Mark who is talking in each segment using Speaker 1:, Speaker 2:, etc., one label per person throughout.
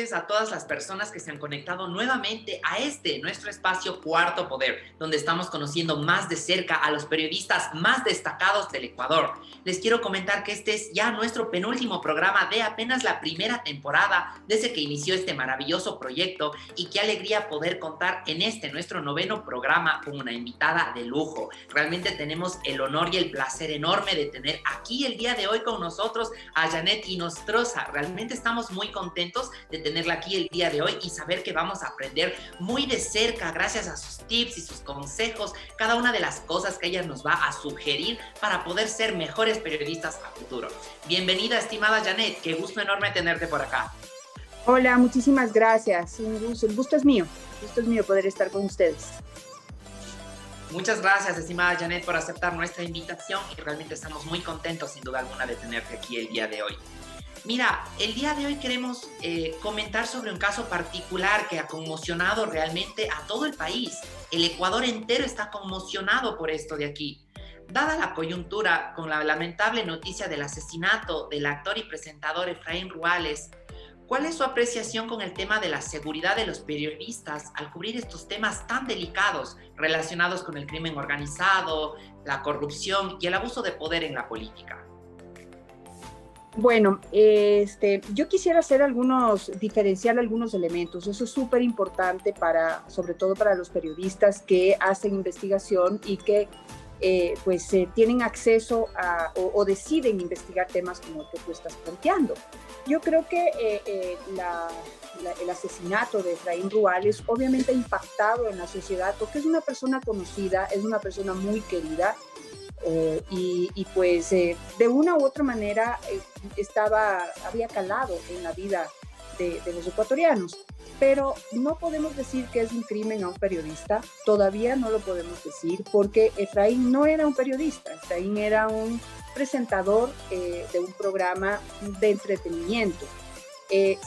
Speaker 1: noches a todas las personas que se han conectado nuevamente a nuestro espacio Cuarto Poder, donde estamos conociendo más de cerca a los periodistas más destacados del Ecuador. Les quiero comentar que este es ya nuestro penúltimo programa de apenas la primera temporada desde que inició este maravilloso proyecto, y qué alegría poder contar en nuestro noveno programa con una invitada de lujo. Realmente tenemos el honor y el placer enorme de tener aquí el día de hoy con nosotros a Janet Inostroza. Realmente estamos muy contentos de tenerla aquí el día de hoy y saber que vamos a aprender muy de cerca, gracias a sus tips y sus consejos, cada una de las cosas que ella nos va a sugerir para poder ser mejores periodistas a futuro. Bienvenida, estimada Janet, qué gusto enorme tenerte por acá.
Speaker 2: Hola, muchísimas gracias. El gusto es mío. El gusto es mío poder estar con ustedes.
Speaker 1: Muchas gracias, estimada Janet, por aceptar nuestra invitación, y realmente estamos muy contentos, sin duda alguna, de tenerte aquí el día de hoy. Mira, el día de hoy queremos comentar sobre un caso particular que ha conmocionado realmente a todo el país. El Ecuador entero está conmocionado por esto de aquí. Dada la coyuntura con la lamentable noticia del asesinato del actor y presentador Efraín Ruales, ¿cuál es su apreciación con el tema de la seguridad de los periodistas al cubrir estos temas tan delicados relacionados con el crimen organizado, la corrupción y el abuso de poder en la política?
Speaker 2: Bueno, yo quisiera diferenciar algunos elementos. Eso es súper importante sobre todo para los periodistas que hacen investigación y que tienen acceso o deciden investigar temas como el que tú estás planteando. Yo creo que el asesinato de Efraín Ruales obviamente ha impactado en la sociedad, porque es una persona conocida, es una persona muy querida, de una u otra manera había calado en la vida de los ecuatorianos. Pero no podemos decir que es un crimen a un periodista, todavía no lo podemos decir, porque Efraín no era un periodista, Efraín era un presentador de un programa de entretenimiento.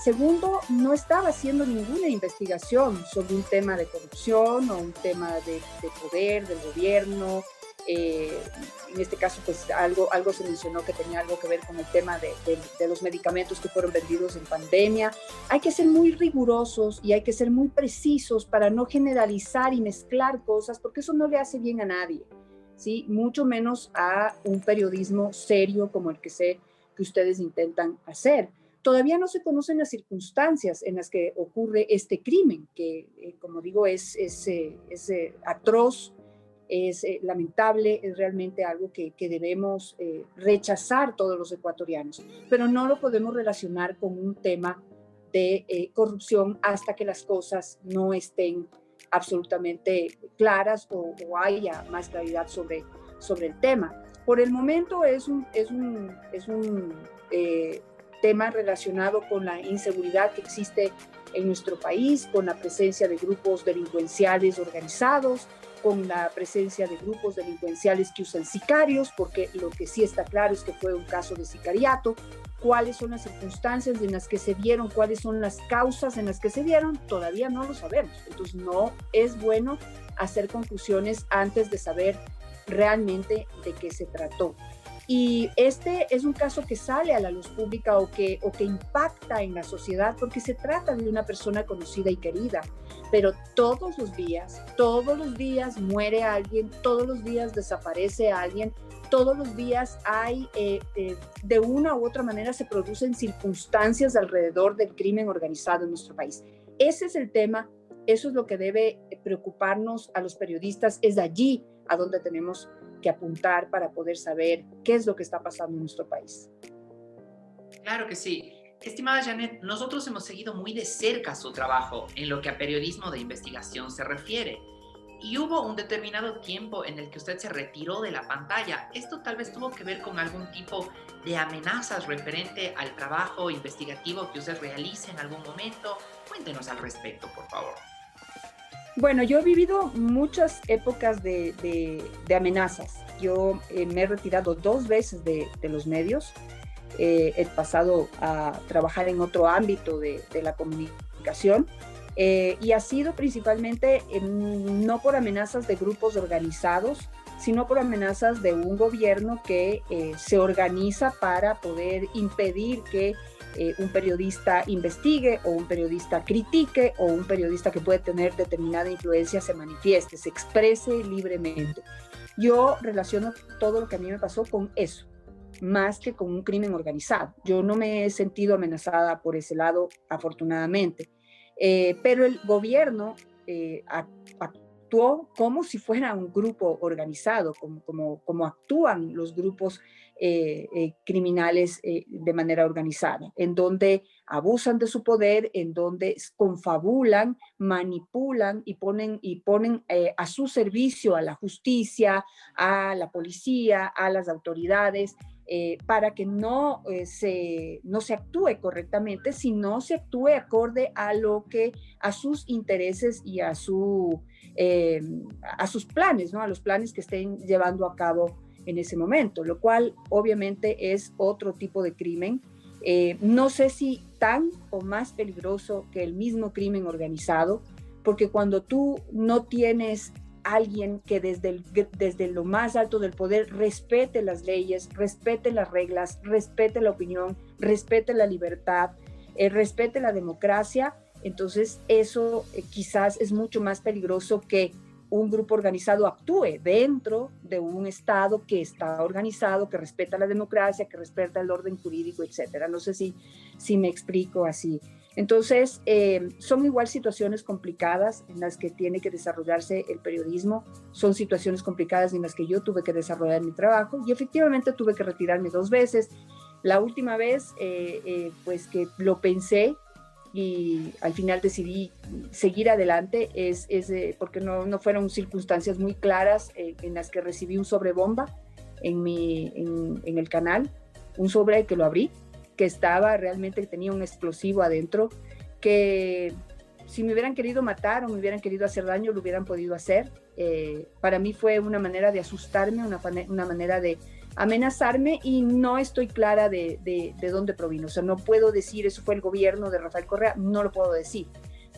Speaker 2: Segundo, no estaba haciendo ninguna investigación sobre un tema de corrupción o un tema de poder del gobierno. En este caso, pues algo se mencionó que tenía algo que ver con el tema de los medicamentos que fueron vendidos en pandemia. Hay que ser muy rigurosos y hay que ser muy precisos para no generalizar y mezclar cosas, porque eso no le hace bien a nadie, ¿sí? Mucho menos a un periodismo serio como el que sé que ustedes intentan hacer. Todavía no se conocen las circunstancias en las que ocurre este crimen, que como digo es atroz, es lamentable, es realmente algo que debemos rechazar todos los ecuatorianos, pero no lo podemos relacionar con un tema de corrupción hasta que las cosas no estén absolutamente claras o haya más claridad sobre el tema. Por el momento es un tema relacionado con la inseguridad que existe en nuestro país, con la presencia de grupos delincuenciales organizados, con la presencia de grupos delincuenciales que usan sicarios, porque lo que sí está claro es que fue un caso de sicariato. ¿Cuáles son las circunstancias en las que se dieron? ¿Cuáles son las causas en las que se dieron? Todavía no lo sabemos. Entonces no es bueno hacer conclusiones antes de saber realmente de qué se trató. Y este es un caso que sale a la luz pública o que impacta en la sociedad porque se trata de una persona conocida y querida, pero todos los días muere alguien, todos los días desaparece alguien, todos los días hay, de una u otra manera se producen circunstancias alrededor del crimen organizado en nuestro país. Ese es el tema, eso es lo que debe preocuparnos a los periodistas, es allí a donde tenemos que apuntar para poder saber qué es lo que está pasando en nuestro país.
Speaker 1: Claro que sí. Estimada Janet, nosotros hemos seguido muy de cerca su trabajo en lo que a periodismo de investigación se refiere. Y hubo un determinado tiempo en el que usted se retiró de la pantalla. ¿Esto tal vez tuvo que ver con algún tipo de amenazas referente al trabajo investigativo que usted realice en algún momento? Cuéntenos al respecto, por favor.
Speaker 2: Bueno, yo he vivido muchas épocas de amenazas. Yo me he retirado 2 veces de los medios. He pasado a trabajar en otro ámbito de la comunicación y ha sido principalmente no por amenazas de grupos organizados, sino por amenazas de un gobierno que se organiza para poder impedir que un periodista investigue o un periodista critique o un periodista que puede tener determinada influencia se manifieste, se exprese libremente. Yo relaciono todo lo que a mí me pasó con eso, más que con un crimen organizado. Yo no me he sentido amenazada por ese lado, afortunadamente. Pero el gobierno actuó como si fuera un grupo organizado, como actúan los grupos criminales de manera organizada, en donde abusan de su poder, en donde confabulan, manipulan y ponen a su servicio a la justicia, a la policía, a las autoridades, para que no se actúe correctamente, sino se actúe acorde a sus intereses y a sus planes, ¿no? A los planes que estén llevando a cabo en ese momento, lo cual obviamente es otro tipo de crimen. No sé si tan o más peligroso que el mismo crimen organizado, porque cuando tú no tienes alguien que desde lo más alto del poder respete las leyes, respete las reglas, respete la opinión, respete la libertad, respete la democracia, entonces eso quizás es mucho más peligroso que un grupo organizado actúe dentro de un Estado que está organizado, que respeta la democracia, que respeta el orden jurídico, etcétera. No sé si me explico así. Entonces, son igual situaciones complicadas en las que tiene que desarrollarse el periodismo, son situaciones complicadas en las que yo tuve que desarrollar mi trabajo y efectivamente tuve que retirarme 2 veces. La última vez, pues que lo pensé y al final decidí seguir adelante, porque no fueron circunstancias muy claras en las que recibí un sobrebomba en el canal, un sobre que lo abrí, que tenía un explosivo adentro, que si me hubieran querido matar o me hubieran querido hacer daño, lo hubieran podido hacer. Para mí fue una manera de asustarme, una manera de amenazarme y no estoy clara de dónde provino. O sea, no puedo decir eso fue el gobierno de Rafael Correa, no lo puedo decir,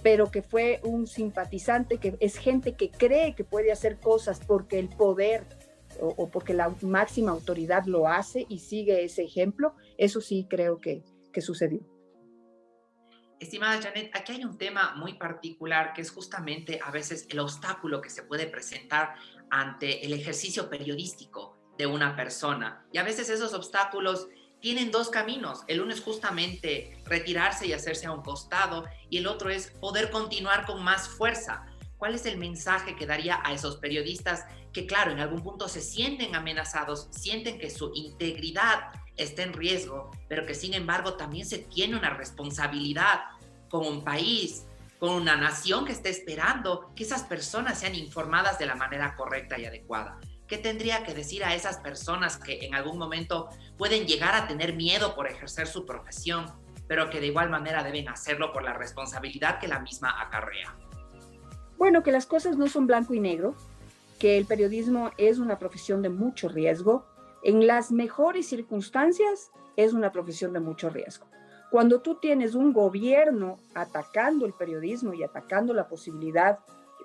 Speaker 2: pero que fue un simpatizante, que es gente que cree que puede hacer cosas porque el poder o porque la máxima autoridad lo hace y sigue ese ejemplo. Eso sí creo que sucedió.
Speaker 1: Estimada Janet, aquí hay un tema muy particular que es justamente a veces el obstáculo que se puede presentar ante el ejercicio periodístico de una persona. Y a veces esos obstáculos tienen 2 caminos. El uno es justamente retirarse y hacerse a un costado y el otro es poder continuar con más fuerza. ¿Cuál es el mensaje que daría a esos periodistas que, claro, en algún punto se sienten amenazados, sienten que su integridad está en riesgo, pero que sin embargo también se tiene una responsabilidad con un país, con una nación que está esperando que esas personas sean informadas de la manera correcta y adecuada? ¿Qué tendría que decir a esas personas que en algún momento pueden llegar a tener miedo por ejercer su profesión, pero que de igual manera deben hacerlo por la responsabilidad que la misma acarrea?
Speaker 2: Bueno, que las cosas no son blanco y negro, que el periodismo es una profesión de mucho riesgo. En las mejores circunstancias es una profesión de mucho riesgo. Cuando tú tienes un gobierno atacando el periodismo y atacando la posibilidad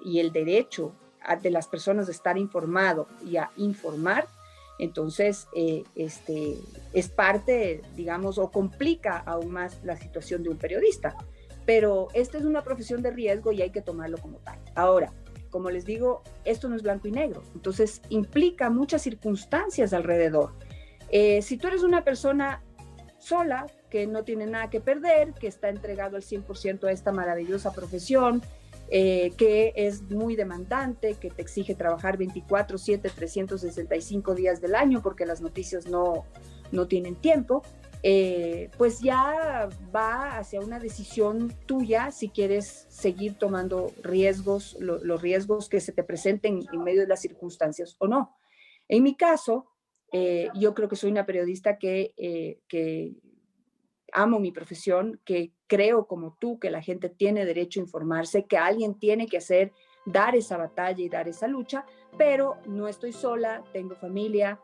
Speaker 2: y el derecho de las personas de estar informado y a informar, entonces es parte, digamos, o complica aún más la situación de un periodista. Pero esta es una profesión de riesgo y hay que tomarlo como tal. Ahora, como les digo, esto no es blanco y negro, entonces implica muchas circunstancias alrededor. Si tú eres una persona sola, que no tiene nada que perder, que está entregado al 100% a esta maravillosa profesión, que es muy demandante, que te exige trabajar 24/7, 365 días del año, porque las noticias no tienen tiempo, pues ya va hacia una decisión tuya si quieres seguir tomando riesgos, los riesgos que se te presenten en medio de las circunstancias o no. En mi caso, yo creo que soy una periodista que amo mi profesión, que creo como tú que la gente tiene derecho a informarse, que alguien tiene que dar esa batalla y dar esa lucha, pero no estoy sola, tengo familia,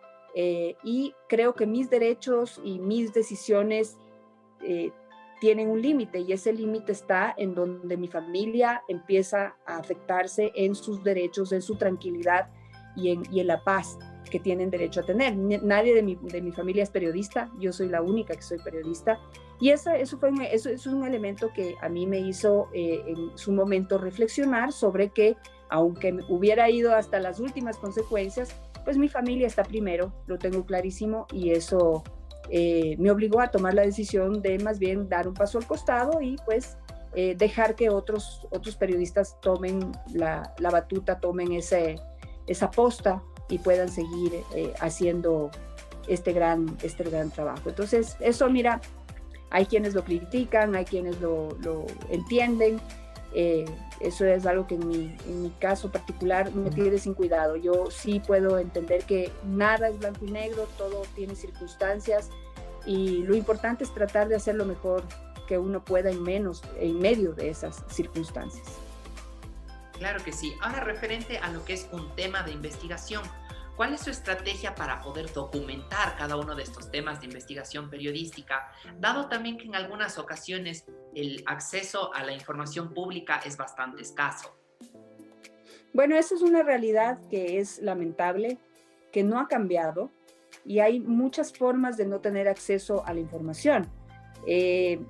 Speaker 2: y creo que mis derechos y mis decisiones tienen un límite, y ese límite está en donde mi familia empieza a afectarse en sus derechos, en su tranquilidad y en la paz. que tienen derecho a tener. Nadie de mi familia es periodista, yo soy la única que soy periodista. Y eso es un elemento que a mí me hizo en su momento reflexionar sobre que, aunque me hubiera ido hasta las últimas consecuencias, pues mi familia está primero, lo tengo clarísimo, y eso me obligó a tomar la decisión de más bien dar un paso al costado y pues dejar que otros periodistas tomen la batuta, tomen esa posta y puedan seguir haciendo este gran trabajo. Entonces, eso, mira, hay quienes lo critican, hay quienes lo entienden. Eso es algo que en mi caso particular me tiene sin cuidado. Yo sí puedo entender que nada es blanco y negro, todo tiene circunstancias, y lo importante es tratar de hacer lo mejor que uno pueda en medio de esas circunstancias.
Speaker 1: Claro que sí. Ahora, referente a lo que es un tema de investigación, ¿cuál es su estrategia para poder documentar cada uno de estos temas de investigación periodística, dado también que en algunas ocasiones el acceso a la información pública es bastante escaso?
Speaker 2: Bueno, esa es una realidad que es lamentable, que no ha cambiado, y hay muchas formas de no tener acceso a la información.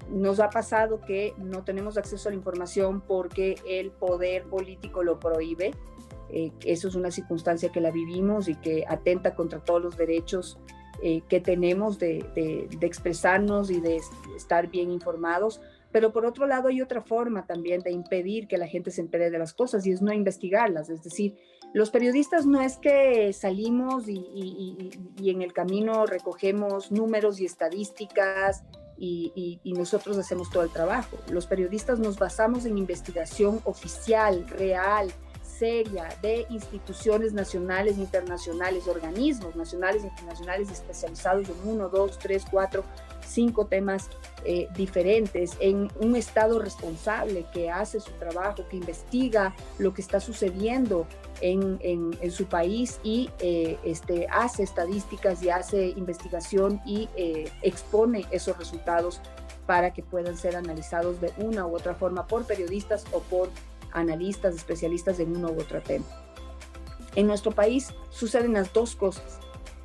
Speaker 2: Nos ha pasado que no tenemos acceso a la información porque el poder político lo prohíbe. Eso es una circunstancia que la vivimos y que atenta contra todos los derechos que tenemos de expresarnos y de estar bien informados. Pero por otro lado hay otra forma también de impedir que la gente se entere de las cosas, y es no investigarlas. Es decir, los periodistas no es que salimos y en el camino recogemos números y estadísticas y nosotros hacemos todo el trabajo. Los periodistas nos basamos en investigación oficial, real, seria, de instituciones nacionales e internacionales, organismos nacionales e internacionales especializados en 1, 2, 3, 4, 5 temas diferentes, en un Estado responsable que hace su trabajo, que investiga lo que está sucediendo en su país y hace estadísticas y hace investigación y expone esos resultados para que puedan ser analizados de una u otra forma por periodistas o por analistas, especialistas en uno u otro tema. En nuestro país suceden las dos cosas,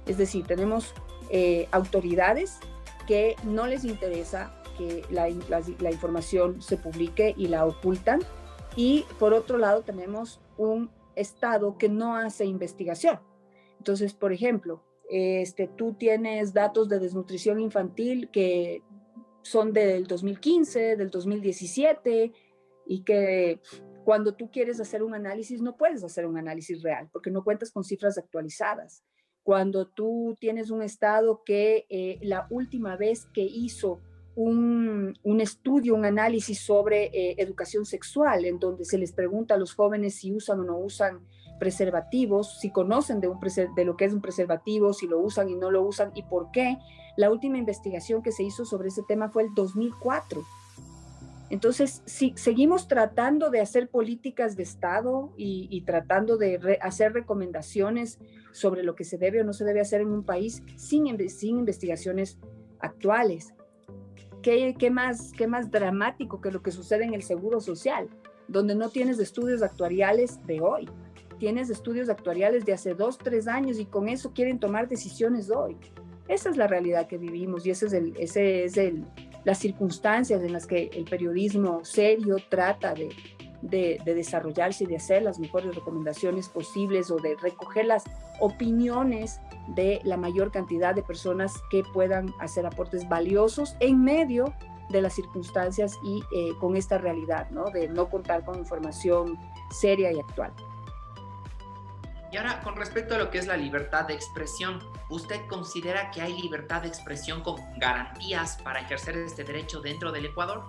Speaker 2: es decir, tenemos autoridades que no les interesa que la información se publique y la ocultan, y por otro lado tenemos un Estado que no hace investigación. Entonces, por ejemplo, tú tienes datos de desnutrición infantil que son del 2015, del 2017, y que cuando tú quieres hacer un análisis no puedes hacer un análisis real porque no cuentas con cifras actualizadas. Cuando tú tienes un Estado que la última vez que hizo un estudio, un análisis sobre educación sexual, en donde se les pregunta a los jóvenes si usan o no usan preservativos, si conocen de lo que es un preservativo, si lo usan y no lo usan y por qué. La última investigación que se hizo sobre ese tema fue el 2004. Entonces, si seguimos tratando de hacer políticas de Estado y tratando de hacer recomendaciones sobre lo que se debe o no se debe hacer en un país sin investigaciones actuales. ¿Qué más dramático que lo que sucede en el Seguro Social, donde no tienes estudios actuariales de hoy? Tienes estudios actuariales de hace 2, 3 años y con eso quieren tomar decisiones de hoy. Esa es la realidad que vivimos y ese es las circunstancias en las que el periodismo serio trata de desarrollarse y de hacer las mejores recomendaciones posibles o de recoger las opiniones de la mayor cantidad de personas que puedan hacer aportes valiosos en medio de las circunstancias y con esta realidad, ¿no? De no contar con información seria y actual.
Speaker 1: Y ahora, con respecto a lo que es la libertad de expresión, ¿usted considera que hay libertad de expresión con garantías para ejercer este derecho dentro del Ecuador?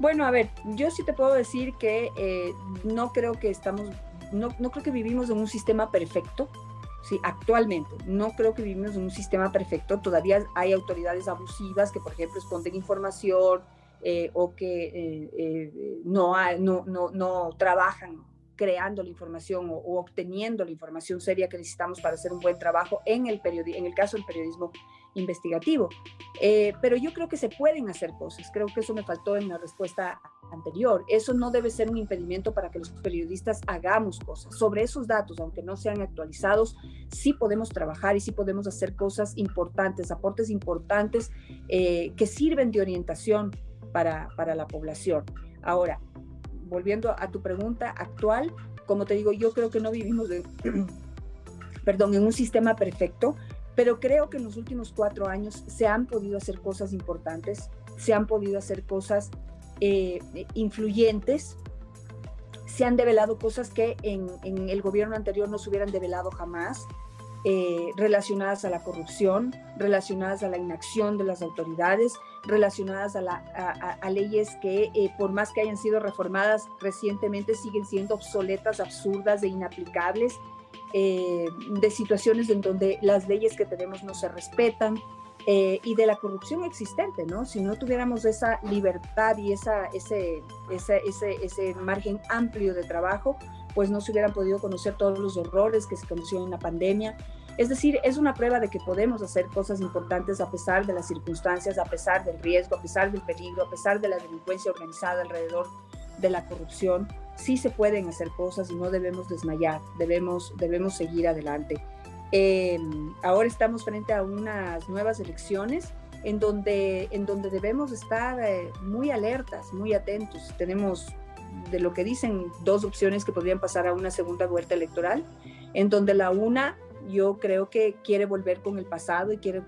Speaker 2: Bueno, a ver, yo sí te puedo decir que no creo que vivimos en un sistema perfecto, sí, actualmente. No creo que vivimos en un sistema perfecto. Todavía hay autoridades abusivas que, por ejemplo, esconden información o que no trabajan creando la información o obteniendo la información seria que necesitamos para hacer un buen trabajo en el caso del periodismo investigativo. Pero yo creo que se pueden hacer cosas. Creo que eso me faltó en la respuesta anterior. Eso no debe ser un impedimento para que los periodistas hagamos cosas. Sobre esos datos, aunque no sean actualizados, sí podemos trabajar y sí podemos hacer cosas importantes, aportes importantes que sirven de orientación para la población. Ahora, volviendo a tu pregunta actual, como te digo, yo creo que no vivimos en un sistema perfecto, pero creo que en los últimos 4 años se han podido hacer cosas importantes, se han podido hacer cosas influyentes, se han develado cosas que en el gobierno anterior no se hubieran develado jamás, relacionadas a la corrupción, relacionadas a la inacción de las autoridades, relacionadas a leyes que por más que hayan sido reformadas recientemente siguen siendo obsoletas, absurdas e inaplicables, de situaciones en donde las leyes que tenemos no se respetan, y de la corrupción existente, ¿no? Si no tuviéramos esa libertad y ese margen amplio de trabajo, pues no se hubieran podido conocer todos los horrores que se conocieron en la pandemia. Es decir, es una prueba de que podemos hacer cosas importantes a pesar de las circunstancias, a pesar del riesgo, a pesar del peligro, a pesar de la delincuencia organizada alrededor de la corrupción. Sí se pueden hacer cosas y no debemos desmayar, debemos seguir adelante. Ahora estamos frente a unas nuevas elecciones en donde debemos estar muy alertas, muy atentos. Tenemos, de lo que dicen, 2 opciones que podrían pasar a una segunda vuelta electoral, en donde la una, yo creo que quiere volver con el pasado y quiere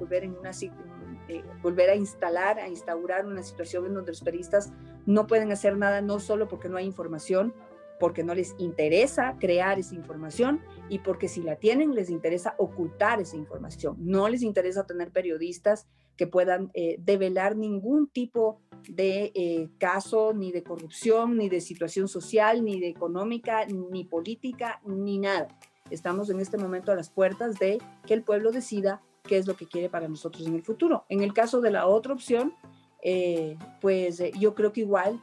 Speaker 2: volver a instaurar una situación en donde los periodistas no pueden hacer nada, no solo porque no hay información, porque no les interesa crear esa información y porque si la tienen les interesa ocultar esa información. No les interesa tener periodistas que puedan develar ningún tipo de caso, ni de corrupción, ni de situación social, ni de económica, ni política, ni nada. Estamos en este momento a las puertas de que el pueblo decida qué es lo que quiere para nosotros en el futuro. En el caso de la otra opción, yo creo que igual,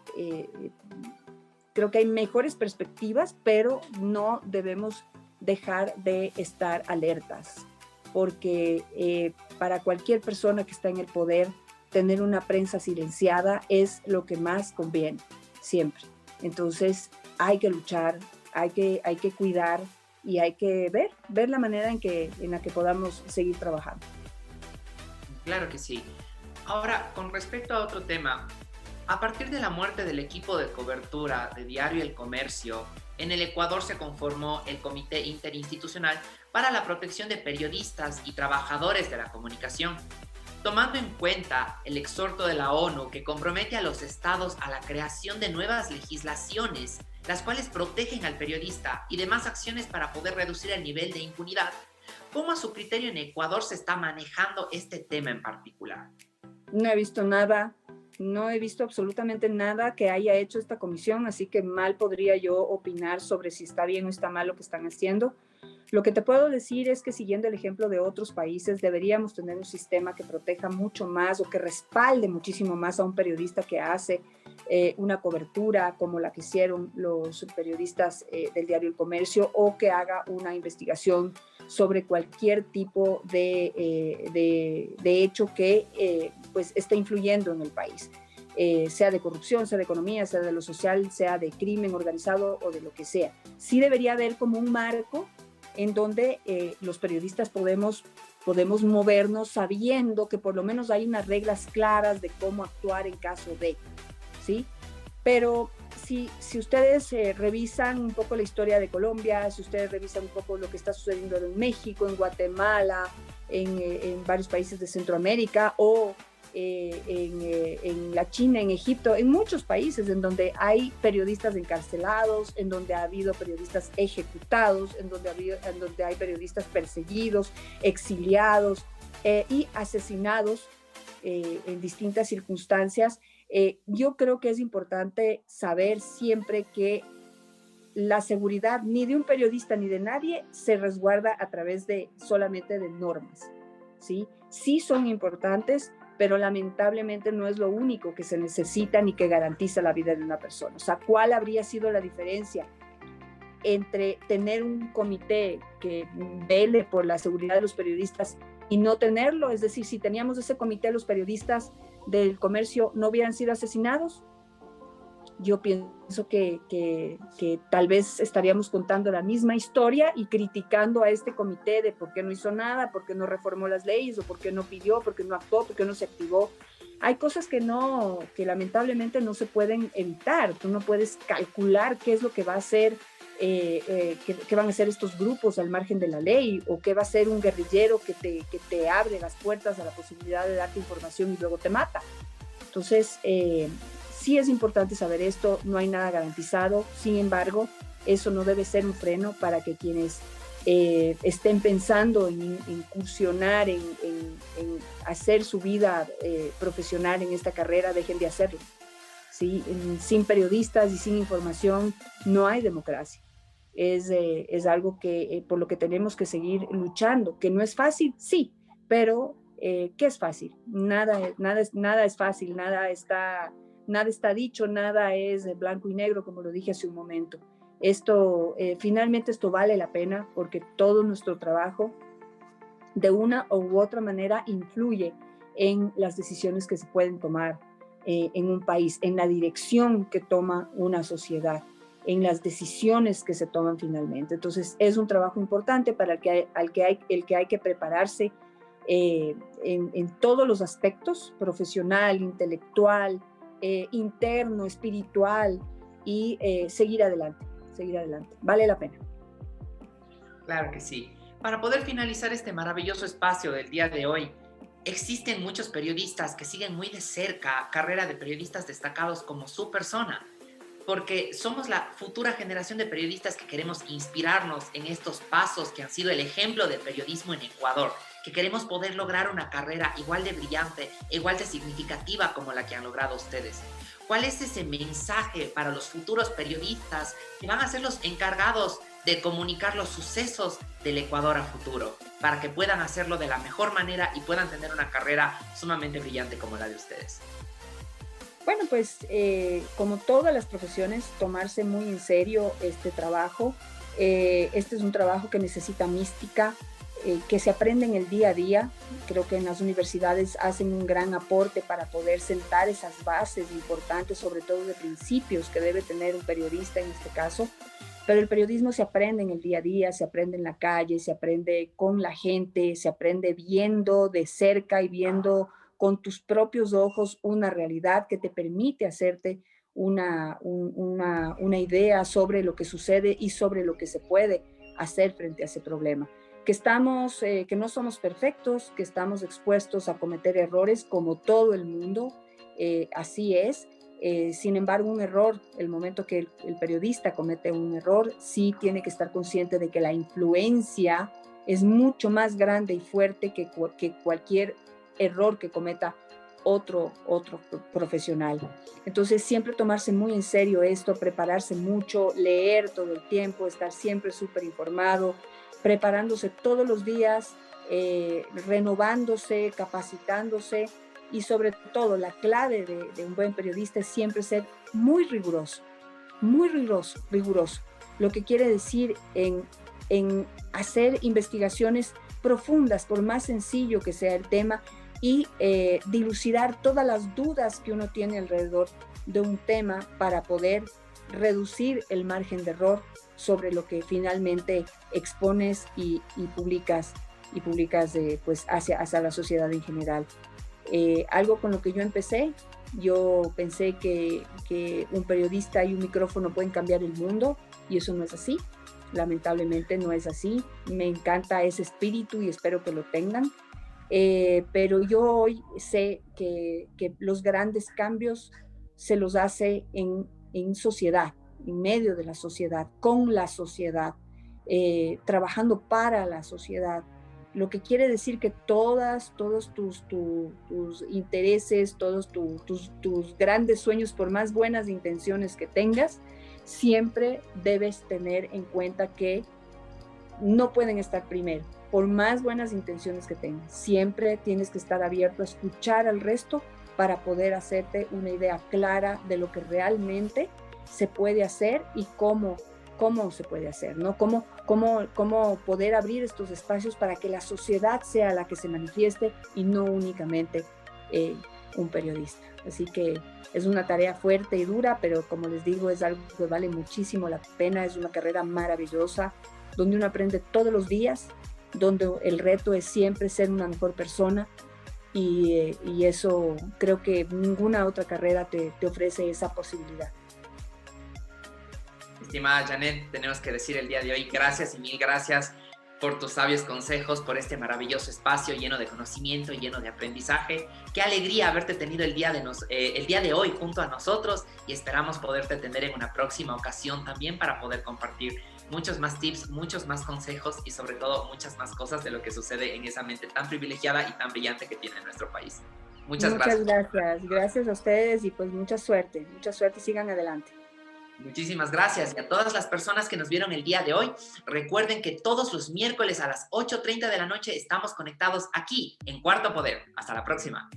Speaker 2: creo que hay mejores perspectivas, pero no debemos dejar de estar alertas, porque para cualquier persona que está en el poder, tener una prensa silenciada es lo que más conviene, siempre. Entonces hay que luchar, hay que cuidar y hay que ver la manera en la que podamos seguir trabajando.
Speaker 1: Claro que sí. Ahora, con respecto a otro tema, a partir de la muerte del equipo de cobertura de Diario El Comercio, en el Ecuador se conformó el Comité Interinstitucional para la Protección de Periodistas y Trabajadores de la Comunicación, tomando en cuenta el exhorto de la ONU que compromete a los estados a la creación de nuevas legislaciones, las cuales protegen al periodista y demás acciones para poder reducir el nivel de impunidad. ¿Cómo a su criterio en Ecuador se está manejando este tema en particular?
Speaker 2: No he visto nada. No he visto absolutamente nada que haya hecho esta comisión, así que mal podría yo opinar sobre si está bien o está mal lo que están haciendo. Lo que te puedo decir es que siguiendo el ejemplo de otros países, deberíamos tener un sistema que proteja mucho más o que respalde muchísimo más a un periodista que hace una cobertura como la que hicieron los periodistas del Diario El Comercio, o que haga una investigación sobre cualquier tipo de hecho que pues esté influyendo en el país, sea de corrupción, sea de economía, sea de lo social, sea de crimen organizado o de lo que sea. Sí debería haber como un marco en donde los periodistas podemos movernos sabiendo que por lo menos hay unas reglas claras de cómo actuar en caso de, ¿sí? Pero si ustedes revisan un poco la historia de Colombia, si ustedes revisan un poco lo que está sucediendo en México, en Guatemala, en varios países de Centroamérica, o en la China, en Egipto, en muchos países en donde hay periodistas encarcelados, en donde ha habido periodistas ejecutados, en donde hay periodistas perseguidos, exiliados y asesinados en distintas circunstancias. Yo creo que es importante saber siempre que la seguridad ni de un periodista ni de nadie se resguarda a través solamente de normas, ¿sí? Sí son importantes, pero lamentablemente no es lo único que se necesita ni que garantiza la vida de una persona. O sea, ¿cuál habría sido la diferencia entre tener un comité que vele por la seguridad de los periodistas y no tenerlo, es decir, si teníamos ese comité, los periodistas del comercio no hubieran sido asesinados, yo pienso que tal vez estaríamos contando la misma historia y criticando a este comité de por qué no hizo nada, por qué no reformó las leyes, o por qué no pidió, por qué no actuó, por qué no se activó. Hay cosas que lamentablemente no se pueden evitar. Tú no puedes calcular qué es lo que va a hacer, qué van a hacer estos grupos al margen de la ley, o qué va a hacer un guerrillero que te abre las puertas a la posibilidad de darte información y luego te mata. Entonces, sí es importante saber esto, no hay nada garantizado. Sin embargo, eso no debe ser un freno para que quienes estén pensando en incursionar, en hacer su vida profesional en esta carrera, dejen de hacerlo. ¿Sí? Sin periodistas y sin información no hay democracia. Es algo por lo que tenemos que seguir luchando, que no es fácil, sí, pero ¿qué es fácil? Nada es fácil, nada está dicho, nada es de blanco y negro, como lo dije hace un momento. Finalmente esto vale la pena porque todo nuestro trabajo de una u otra manera influye en las decisiones que se pueden tomar en un país, en la dirección que toma una sociedad, en las decisiones que se toman finalmente. Entonces es un trabajo importante para el que hay que prepararse en todos los aspectos, profesional, intelectual, interno, espiritual, y seguir adelante. Vale la pena.
Speaker 1: Claro que sí. Para poder finalizar este maravilloso espacio del día de hoy, existen muchos periodistas que siguen muy de cerca carrera de periodistas destacados como su persona, porque somos la futura generación de periodistas que queremos inspirarnos en estos pasos que han sido el ejemplo del periodismo en Ecuador, que queremos poder lograr una carrera igual de brillante, igual de significativa como la que han logrado ustedes. ¿Cuál es ese mensaje para los futuros periodistas que van a ser los encargados de comunicar los sucesos del Ecuador a futuro, para que puedan hacerlo de la mejor manera y puedan tener una carrera sumamente brillante como la de ustedes?
Speaker 2: Bueno, pues como todas las profesiones, tomarse muy en serio este trabajo. Este es un trabajo que necesita mística, que se aprende en el día a día. Creo que en las universidades hacen un gran aporte para poder sentar esas bases importantes, sobre todo de principios que debe tener un periodista en este caso. Pero el periodismo se aprende en el día a día, se aprende en la calle, se aprende con la gente, se aprende viendo de cerca y viendo con tus propios ojos una realidad que te permite hacerte una idea sobre lo que sucede y sobre lo que se puede hacer frente a ese problema. Que no somos perfectos, que estamos expuestos a cometer errores como todo el mundo, así es. Sin embargo, un error, el momento que el periodista comete un error, sí tiene que estar consciente de que la influencia es mucho más grande y fuerte que cualquier error que cometa otro profesional. Entonces, siempre tomarse muy en serio esto, prepararse mucho, leer todo el tiempo, estar siempre súper informado, preparándose todos los días, renovándose, capacitándose. Y sobre todo, la clave de un buen periodista es siempre ser muy riguroso, riguroso. Lo que quiere decir en hacer investigaciones profundas, por más sencillo que sea el tema, y dilucidar todas las dudas que uno tiene alrededor de un tema para poder reducir el margen de error sobre lo que finalmente expones y publicas pues hacia la sociedad en general. Algo con lo que yo pensé que un periodista y un micrófono pueden cambiar el mundo, y eso no es así. Lamentablemente no es así. Me encanta ese espíritu y espero que lo tengan. Pero yo hoy sé que los grandes cambios se los hace en sociedad, en medio de la sociedad, con la sociedad, trabajando para la sociedad. Lo que quiere decir que todos tus intereses, todos tus grandes sueños, por más buenas intenciones que tengas, siempre debes tener en cuenta que no pueden estar primero. Por más buenas intenciones que tengas, siempre tienes que estar abierto a escuchar al resto para poder hacerte una idea clara de lo que realmente se puede hacer y cómo cómo se puede hacer, ¿no? Cómo poder abrir estos espacios para que la sociedad sea la que se manifieste y no únicamente un periodista. Así que es una tarea fuerte y dura, pero como les digo, es algo que vale muchísimo la pena, es una carrera maravillosa, donde uno aprende todos los días, donde el reto es siempre ser una mejor persona y eso creo que ninguna otra carrera te ofrece esa posibilidad.
Speaker 1: Estimada Janet, tenemos que decir el día de hoy gracias y mil gracias por tus sabios consejos, por este maravilloso espacio lleno de conocimiento, lleno de aprendizaje. Qué alegría haberte tenido el día de hoy junto a nosotros y esperamos poderte tener en una próxima ocasión también para poder compartir muchos más tips, muchos más consejos y sobre todo muchas más cosas de lo que sucede en esa mente tan privilegiada y tan brillante que tiene nuestro país. Muchas gracias.
Speaker 2: Gracias a ustedes y pues mucha suerte, sigan adelante.
Speaker 1: Muchísimas gracias. Y a todas las personas que nos vieron el día de hoy, recuerden que todos los miércoles a las 8:30 de la noche estamos conectados aquí en Cuarto Poder. Hasta la próxima.